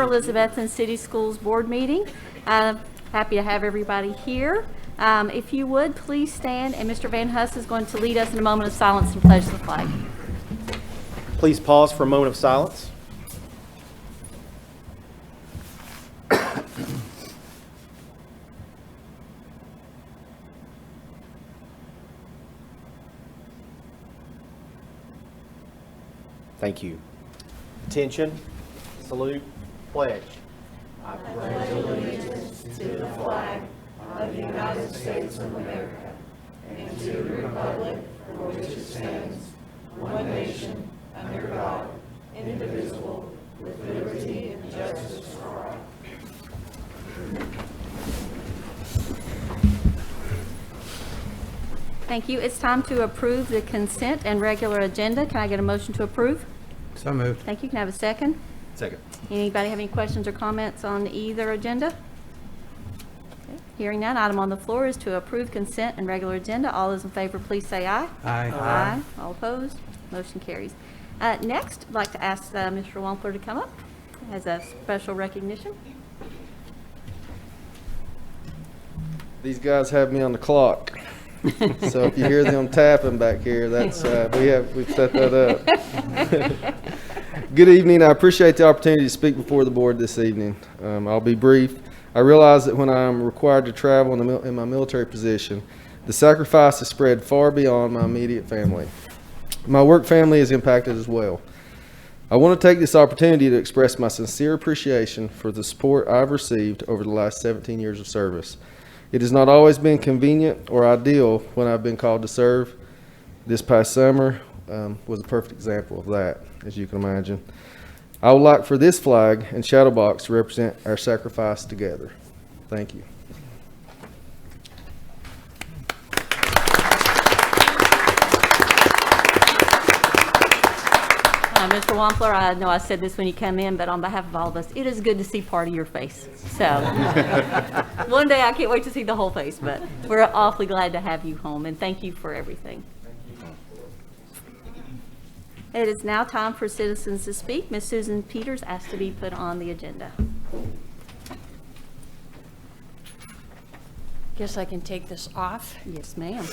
Elizabethan City Schools Board meeting. Happy to have everybody here. If you would, please stand, and Mr. Van Huss is going to lead us in a moment of silence and pledge the flag. Please pause for a moment of silence. Thank you. Attention, salute, pledge. I pledge allegiance to the flag of the United States of America and to the republic for which it stands, one nation, under God, indivisible, with liberty and justice for all. Thank you. It's time to approve the consent and regular agenda. Can I get a motion to approve? So moved. Thank you. Can I have a second? Second. Anybody have any questions or comments on either agenda? Okay. Hearing none, item on the floor is to approve consent and regular agenda. All those in favor, please say aye. Aye. Aye. All opposed? Motion carries. Next, I'd like to ask Mr. Wampler to come up as a special recognition. These guys have me on the clock. So if you hear them tapping back here, that's we've set that up. Good evening. I appreciate the opportunity to speak before the board this evening. I'll be brief. I realize that when I'm required to travel in my military position, the sacrifice is spread far beyond my immediate family. My work family is impacted as well. I want to take this opportunity to express my sincere appreciation for the support I've received over the last 17 years of service. It has not always been convenient or ideal when I've been called to serve. This past summer was a perfect example of that, as you can imagine. I would like for this flag and shadow box to represent our sacrifice together. Thank you. Mr. Wampler, I know I said this when you come in, but on behalf of all of us, it is good to see part of your face. So one day I can't wait to see the whole face, but we're awfully glad to have you home, and thank you for everything. It is now time for citizens to speak. Ms. Susan Peters asked to be put on the agenda. Guess I can take this off. Yes, ma'am.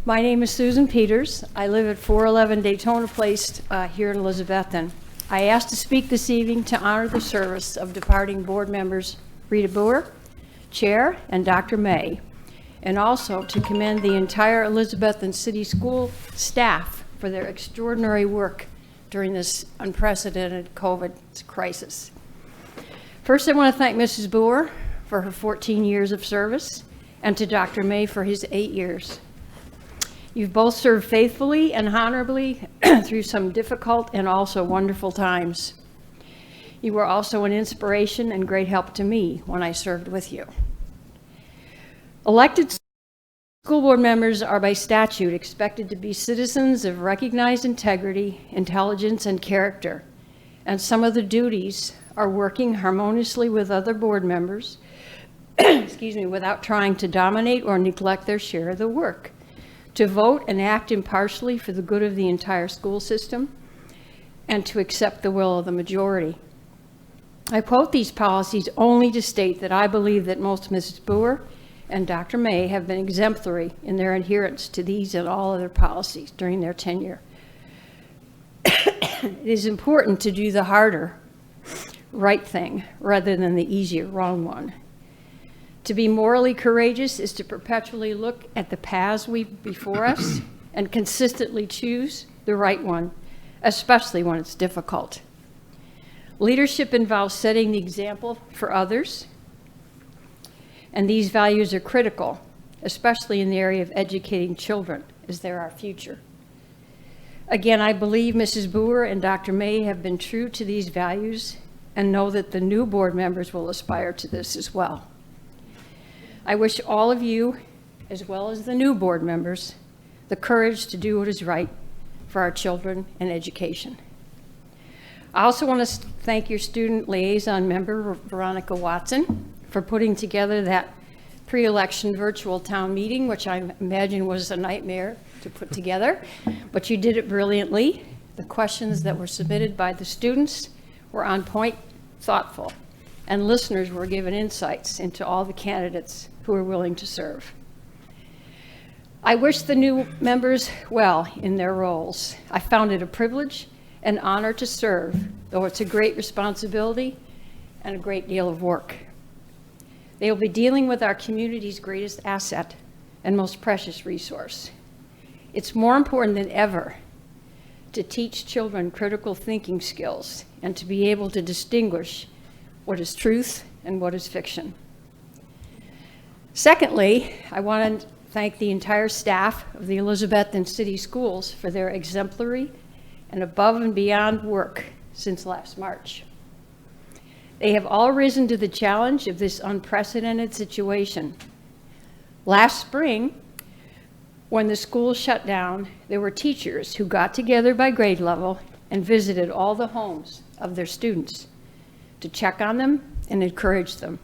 My name is Susan Peters. I live at 411 Daytona Place here in Elizabethton. I asked to speak this evening to honor the service of departing board members Rita Boer, Chair, and Dr. May, and also to commend the entire Elizabethan City School staff for their extraordinary work during this unprecedented COVID crisis. First, I want to thank Mrs. Boer for her 14 years of service, and to Dr. May for his 8 years. You've both served faithfully and honorably through some difficult and also wonderful times. You were also an inspiration and great help to me when I served with you. Elected school board members are by statute expected to be citizens of recognized integrity, intelligence, and character. And some of the duties are working harmoniously with other board members, without trying to dominate or neglect their share of the work, to vote and act impartially for the good of the entire school system, and to accept the will of the majority. I quote these policies only to state that I believe that most Mrs. Boer and Dr. May have been exemplary in their adherence to these and all other policies during their tenure. It is important to do the harder, right thing rather than the easier, wrong one. To be morally courageous is to perpetually look at the paths before us and consistently choose the right one, especially when it's difficult. Leadership involves setting the example for others, and these values are critical, especially in the area of educating children, as they're our future. Again, I believe Mrs. Boer and Dr. May have been true to these values and know that the new board members will aspire to this as well. I wish all of you, as well as the new board members, the courage to do what is right for our children and education. I also want to thank your student liaison member, Veronica Watson, for putting together that pre-election virtual town meeting, which I imagine was a nightmare to put together, but you did it brilliantly. The questions that were submitted by the students were on point, thoughtful, and listeners were given insights into all the candidates who were willing to serve. I wish the new members well in their roles. I found it a privilege and honor to serve, though it's a great responsibility and a great deal of work. They will be dealing with our community's greatest asset and most precious resource. It's more important than ever to teach children critical thinking skills and to be able to distinguish what is truth and what is fiction. Secondly, I want to thank the entire staff of the Elizabethan City Schools for their exemplary and above and beyond work since last March. They have all risen to the challenge of this unprecedented situation. Last spring, when the school shut down, there were teachers who got together by grade level and visited all the homes of their students to check on them and encourage them.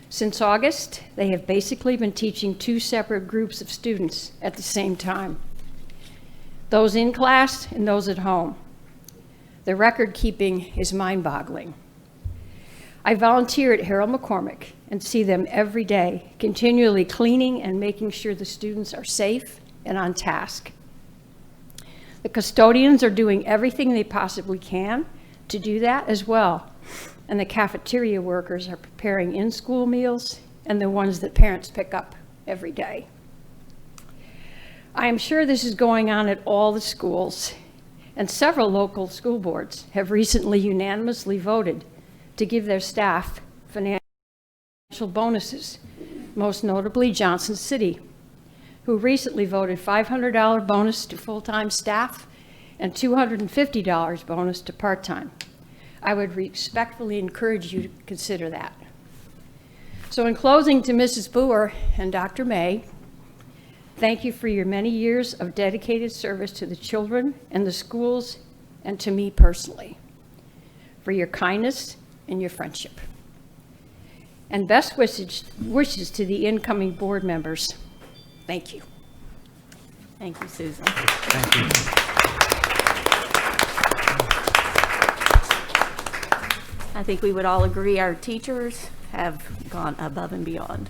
Since August, they have basically been teaching two separate groups of students at the same time, those in class and those at home. The record keeping is mind-boggling. I volunteer at Harold McCormick and see them every day, continually cleaning and making sure the students are safe and on task. The custodians are doing everything they possibly can to do that as well. And the cafeteria workers are preparing in-school meals and the ones that parents pick up every day. I am sure this is going on at all the schools, and several local school boards have recently unanimously voted to give their staff financial bonuses, most notably Johnson City, who recently voted $500 bonus to full-time staff and $250 bonus to part-time. I would respectfully encourage you to consider that. So in closing, to Mrs. Boer and Dr. May, thank you for your many years of dedicated service to the children and the schools and to me personally, for your kindness and your friendship. And best wishes to the incoming board members. Thank you. Thank you, Susan. Thank you. I think we would all agree our teachers have gone above and beyond.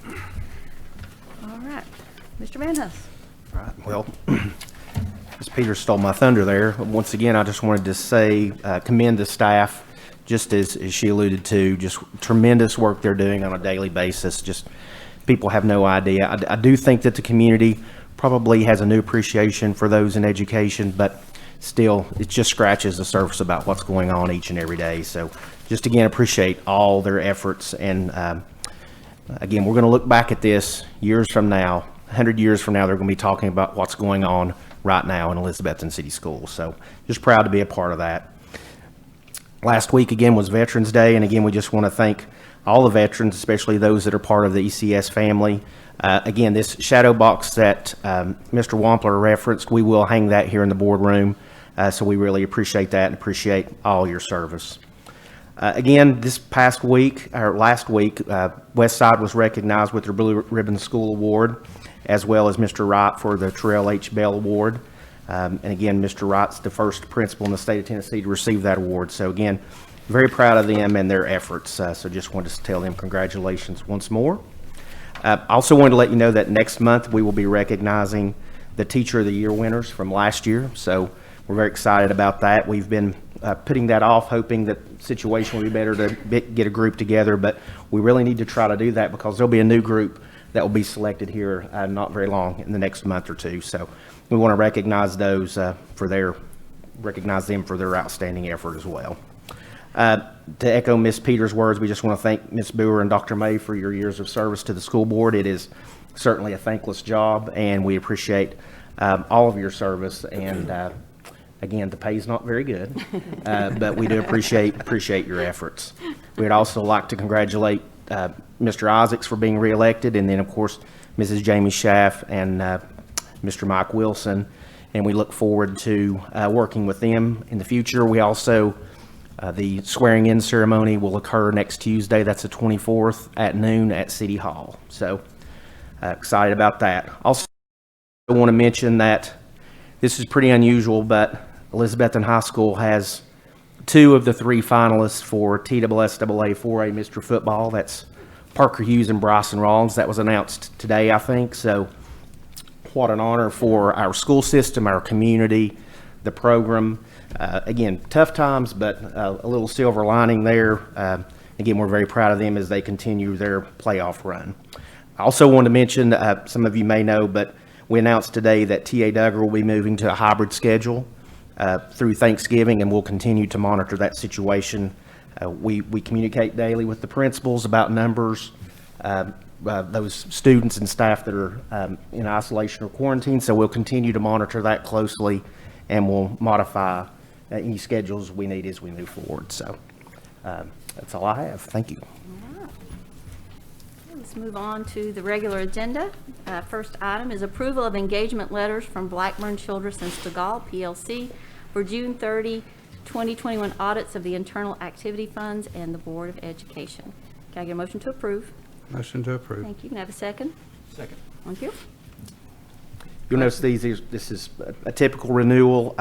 All right, Mr. Van Huss. Right, well, Ms. Peters stole my thunder there. Once again, I just wanted to say, commend the staff, just as she alluded to, just tremendous work they're doing on a daily basis. Just people have no idea. I do think that the community probably has a new appreciation for those in education, but still, it just scratches the surface about what's going on each and every day. So just again, appreciate all their efforts. And again, we're going to look back at this years from now, 100 years from now, they're going to be talking about what's going on right now in Elizabethton City Schools. So just proud to be a part of that. Last week, again, was Veterans Day. And again, we just want to thank all the veterans, especially those that are part of the ECS family. Again, this shadow box that Mr. Wampler referenced, we will hang that here in the boardroom. So we really appreciate that and appreciate all your service. Again, this past week, or last week, Westside was recognized with their Blue Ribbon School Award, as well as Mr. Wright for the Terrell H. Bell Award. And again, Mr. Wright's the first principal in the state of Tennessee to receive that award. So again, very proud of them and their efforts. So just wanted to tell them congratulations once more. I also wanted to let you know that next month we will be recognizing the Teacher of the Year winners from last year. So we're very excited about that. We've been putting that off, hoping that the situation will be better to get a group together, but we really need to try to do that because there'll be a new group that will be selected here not very long in the next month or two. So we want to recognize those recognize them for their outstanding effort as well. To echo Ms. Peters' words, we just want to thank Ms. Boer and Dr. May for your years of service to the school board. It is certainly a thankless job, and we appreciate all of your service. And again, the pay is not very good, but we do appreciate your efforts. We'd also like to congratulate Mr. Isaacs for being reelected, and then of course Mrs. Jamie Schaff and Mr. Mike Wilson, and we look forward to working with them in the future. We also the swearing-in ceremony will occur next Tuesday. That's the 24th at noon at City Hall. So excited about that. Also, I want to mention that this is pretty unusual, but Elizabethton High School has two of the three finalists for TSSAA 4A Mr. Football. That's Parker Hughes and Bryson Rollins. That was announced today, I think. So what an honor for our school system, our community, the program. Again, tough times, but a little silver lining there. Again, we're very proud of them as they continue their playoff run. I also want to mention, some of you may know, but we announced today that TA Duggar will be moving to a hybrid schedule through Thanksgiving, and we'll continue to monitor that situation. We communicate daily with the principals about numbers, those students and staff that are in isolation or quarantine, so we'll continue to monitor that closely, and we'll modify any schedules we need as we move forward. So that's all I have. Thank you. Let's move on to the regular agenda. First item is approval of engagement letters from Blackburn Childress and Stegall PLC for June 30, 2021 audits of the internal activity funds and the Board of Education. Can I get a motion to approve? Motion to approve. Thank you. Can I have a second? Second. Thank you. You'll notice this is a typical renewal.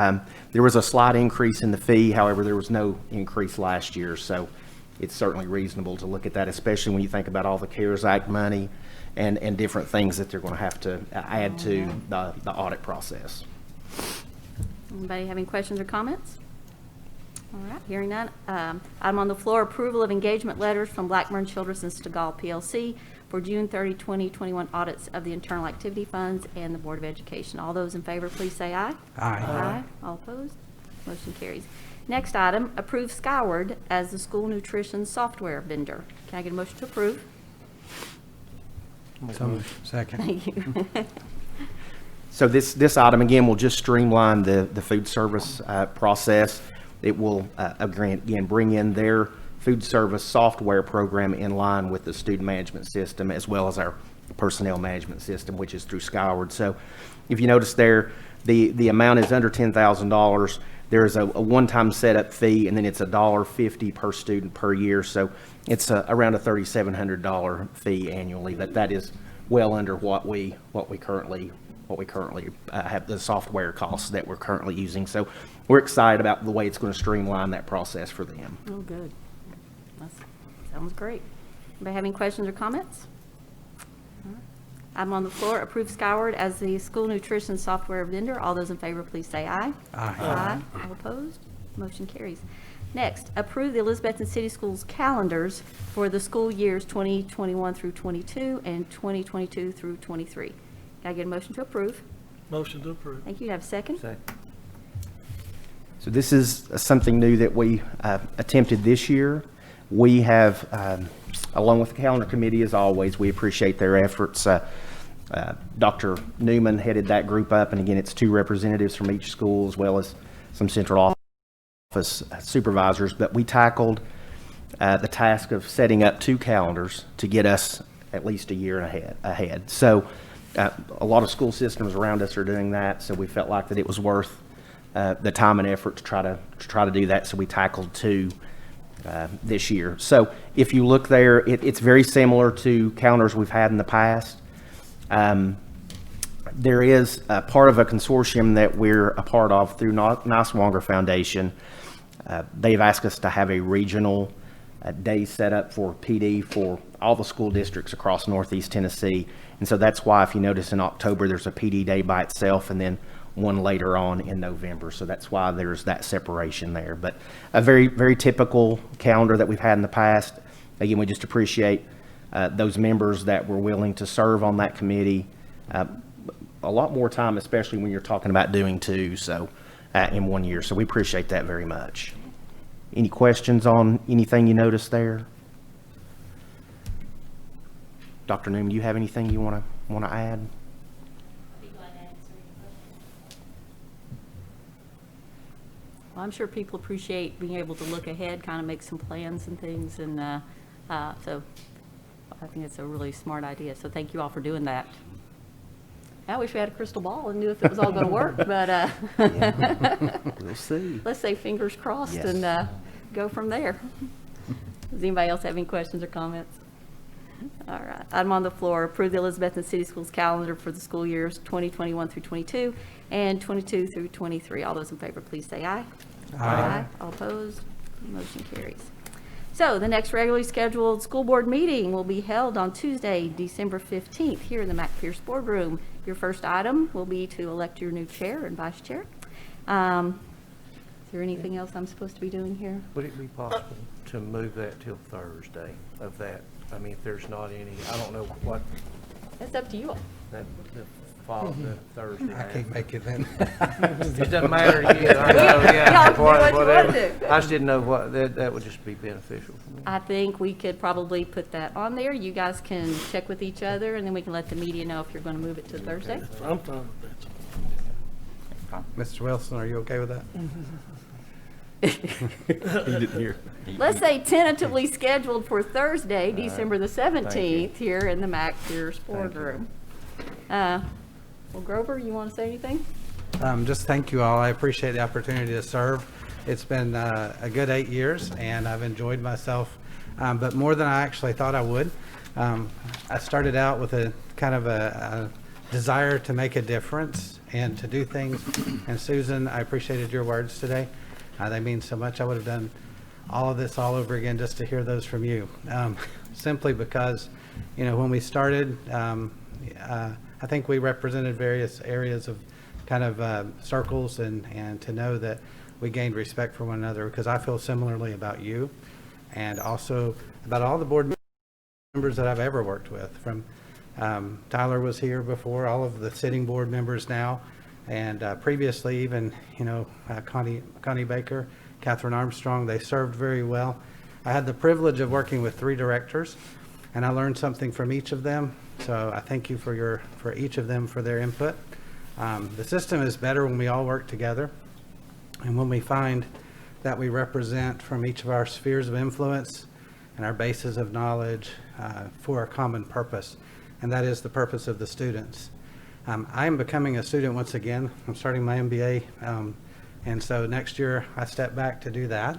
There was a slight increase in the fee. However, there was no increase last year. So it's certainly reasonable to look at that, especially when you think about all the CARES Act money and different ththings that they're going to have to add to the audit process. Anybody have any questions or comments? All right, hearing none. Item on the floor, approval of engagement letters from Blackburn Childress and Stegall PLC for June 30, 2021 audits of the internal activity funds and the Board of Education. All those in favor, please say aye. Aye. Aye. All opposed? Motion carries. Next item, approve Skyward as the school nutrition software vendor. Can I get a motion to approve? So moved. Second. Thank you. So this item, again, will just streamline the food service process. It will, again, bring in their food service software program in line with the student management system as well as our personnel management system, which is through Skyward. So if you notice there, the amount is under $10,000. There is a one-time setup fee, and then it's $1.50 per student per year. So it's around a $3,700 fee annually. That is well under what we currently have, the software costs that we're currently using. So we're excited about the way it's going to streamline that process for them. Oh, good. That sounds great. Anybody have any questions or comments? All right. Item on the floor, approve Skyward as the school nutrition software vendor. All those in favor, please say aye. Aye. Aye. All opposed? Motion carries. Next, approve the Elizabethan City Schools Calendars for the school years 2021 through 22 and 2022 through 23. Can I get a motion to approve? Motion to approve. Thank you. Have a second? Second. So this is something new that we attempted this year. We have, along with the calendar committee, as always, we appreciate their efforts. Dr. Newman headed that group up, and again, it's 2 representatives from each school as well as some central office supervisors. But we tackled the task of setting up 2 calendars to get us at least a year ahead. So a lot of school systems around us are doing that, so we felt like that it was worth the time and effort to try to do that. So we tackled 2 this year. So if you look there, it's very similar to calendars we've had in the past. There is a part of a consortium that we're a part of through Niswonger Foundation. They've asked us to have a regional day set up for PD for all the school districts across Northeast Tennessee. And so that's why, if you notice, in October, there's a PD day by itself and then one later on in November. So that's why there's that separation there. But a very, very typical calendar that we've had in the past. Again, we just appreciate those members that were willing to serve on that committee. A lot more time, especially when you're talking about doing 2 in 1 year. So we appreciate that very much. Any questions on anything you noticed there? Dr. Newman, do you have anything you want to add? Well, I'm sure people appreciate being able to look ahead, kind of make some plans and things, and so I think it's a really smart idea. So thank you all for doing that. I wish we had a crystal ball and knew if it was all going to work, but We'll see. let's say fingers crossed Yes. and go from there. Does anybody else have any questions or comments? All right. Item on the floor, approve the Elizabethan City Schools calendar for the school years 2021 through 22 and 22 through 23. All those in favor, please say aye. Aye. All opposed? Motion carries. So the next regularly scheduled school board meeting will be held on Tuesday, December 15th, here in the Mac Pierce Boardroom. Your first item will be to elect your new chair and vice chair. Is there anything else I'm supposed to be doing here? Would it be possible to move that till Thursday of that? I mean, if there's not any, I don't know what, It's up to you all. the fall, the Thursday. I can't make it then. It doesn't matter to you, I know, Y'all yeah. do what you wanna whatever. do. I just didn't know what, that would just be beneficial for me. I think we could probably put that on there. You guys can check with each other, and then we can let the media know if you're going to move it to Thursday. I'm fine with that. Mr. Wilson, are you okay with that? He didn't hear. Let's say tentatively scheduled for Thursday, December the 17th, here in the Mac Pierce Boardroom. Well, Grover, you want to say anything? Just thank you all. I appreciate the opportunity to serve. It's been a good 8 years, and I've enjoyed myself, but more than I actually thought I would. I started out with a kind of a desire to make a difference and to do things. And Susan, I appreciated your words today. They mean so much. I would have done all of this all over again just to hear those from you. Simply because, you know, when we started, I think we represented various areas of kind of circles, and to know that we gained respect for one another, because I feel similarly about you and also about all the board members that I've ever worked with. From Tyler was here before, all of the sitting board members now, and previously even, you know, Connie Baker, Catherine Armstrong, they served very well. I had the privilege of working with 3 directors, and I learned something from each of them. So I thank you for each of them for their input. The system is better when we all work together, and when we find that we represent from each of our spheres of influence and our bases of knowledge for a common purpose, and that is the purpose of the students. I am becoming a student once again. I'm starting my MBA, and so next year I step back to do that,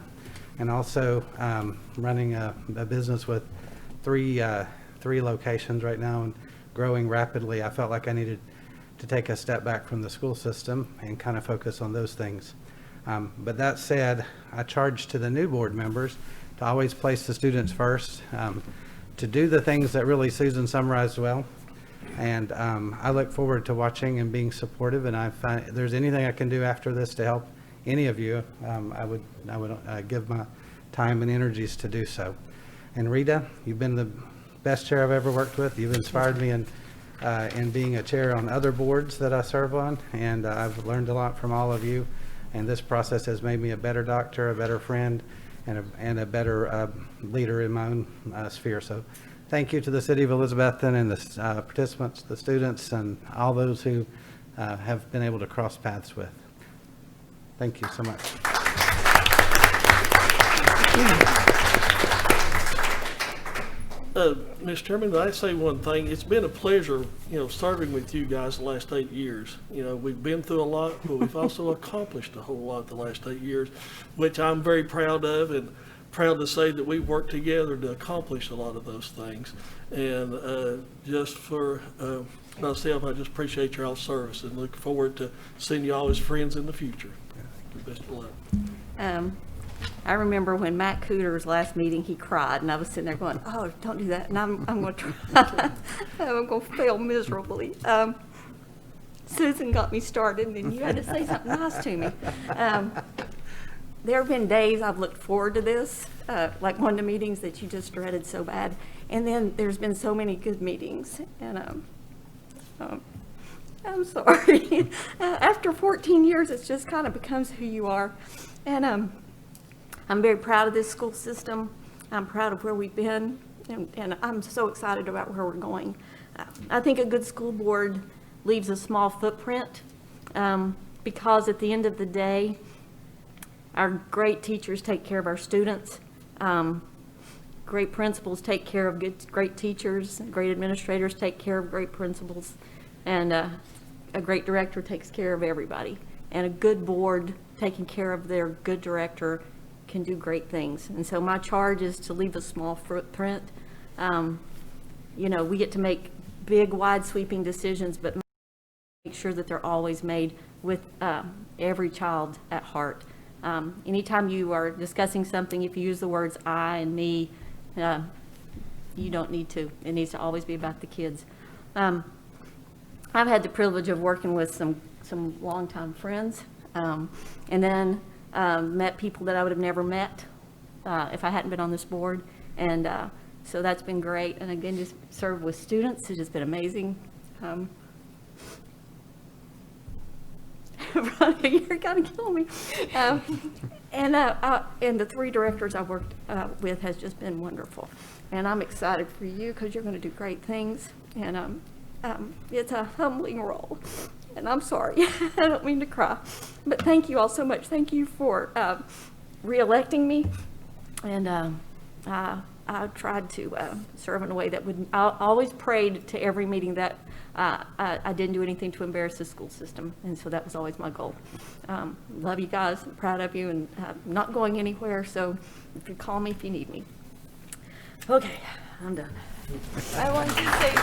and also running a business with three locations right now and growing rapidly. I felt like I needed to take a step back from the school system and kind of focus on those things. But that said, I charge to the new board members to always place the students first, to do the things that really Susan summarized well. And I look forward to watching and being supportive, and if there's anything I can do after this to help any of you, I would give my time and energies to do so. And Rita, you've been the best chair I've ever worked with. You've inspired me in being a chair on other boards that I serve on, and I've learned a lot from all of you. And this process has made me a better doctor, a better friend, and a better leader in my own sphere. So thank you to the City of Elizabethton and the participants, the students, and all those who have been able to cross paths with. Thank you so much. Mr. Chairman, I'd say one thing. It's been a pleasure, serving with you guys the last 8 years. We've been through a lot, but we've also accomplished a whole lot the last 8 years, which I'm very proud of, and proud to say that we worked together to accomplish a lot of those things. And just for myself, I just appreciate your all service and look forward to seeing you all as friends in the future. Best of luck. I remember when Matt Cooter's last meeting, he cried, and I was sitting there going, "Oh, don't do that," and I'm going to try. I'm going to fail miserably. Susan got me started, and then you had to say something nice to me. There have been days I've looked forward to this, like one of the meetings that you just dreaded so bad, and then there's been so many good meetings, and I'm sorry. After 14 years, it just kind of becomes who you are, and I'm very proud of this school system. I'm proud of where we've been, and I'm so excited about where we're going. I think a good school board leaves a small footprint, because at the end of the day, our great teachers take care of our students. Great principals take care of great teachers. Great administrators take care of great principals. And a great director takes care of everybody. And a good board taking care of their good director can do great things. And so my charge is to leave a small footprint. We get to make big, wide sweeping decisions, but make sure that they're always made with every child at heart. Anytime you are discussing something, if you use the words I and me, you don't need to. It needs to always be about the kids. I've had the privilege of working with some longtime friends, and then met people that I would have never met if I hadn't been on this board. And so that's been great. And again, just served with students. It's just been amazing. You're gonna kill me. And the 3 directors I worked with has just been wonderful. And I'm excited for you because you're going to do great things. And it's a humbling role. And I'm sorry, I don't mean to cry. But thank you all so much. Thank you for re-electing me. And I tried to serve in a way that would, I always prayed to every meeting that I didn't do anything to embarrass the school system. And so that was always my goal. Love you guys, I'm proud of you, and I'm not going anywhere. So if you call me if you need me. Okay, I'm done. I want to say.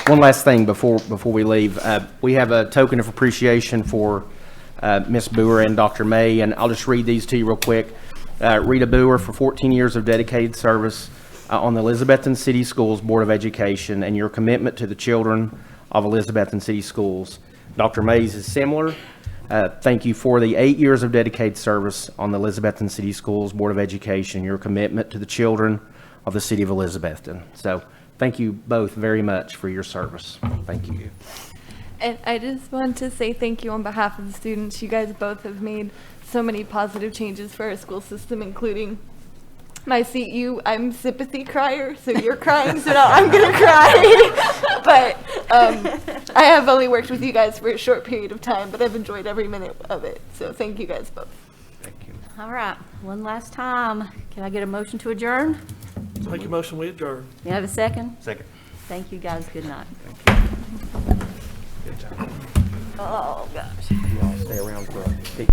One last thing before we leave. We have a token of appreciation for Ms. Boer and Dr. May, and I'll just read these to you real quick. Rita Boer for 14 years of dedicated service on the Elizabethan City Schools Board of Education and your commitment to the children of Elizabethan City Schools. Dr. Mays is similar. Thank you for the 8 years of dedicated service on the Elizabethan City Schools Board of Education, your commitment to the children of the city of Elizabethton. So thank you both very much for your service. Thank you. And I just want to say thank you on behalf of the students. You guys both have made so many positive changes for our school system, including my seat. I'm sympathy crier, so you're crying, so now I'm gonna cry. But I have only worked with you guys for a short period of time, but I've enjoyed every minute of it. So thank you guys both. Thank you. All right, one last time. Can I get a motion to adjourn? Make a motion, we adjourn. You have a second? Second. Thank you, guys. Good night. Good job. Oh, gosh. You all stay around for a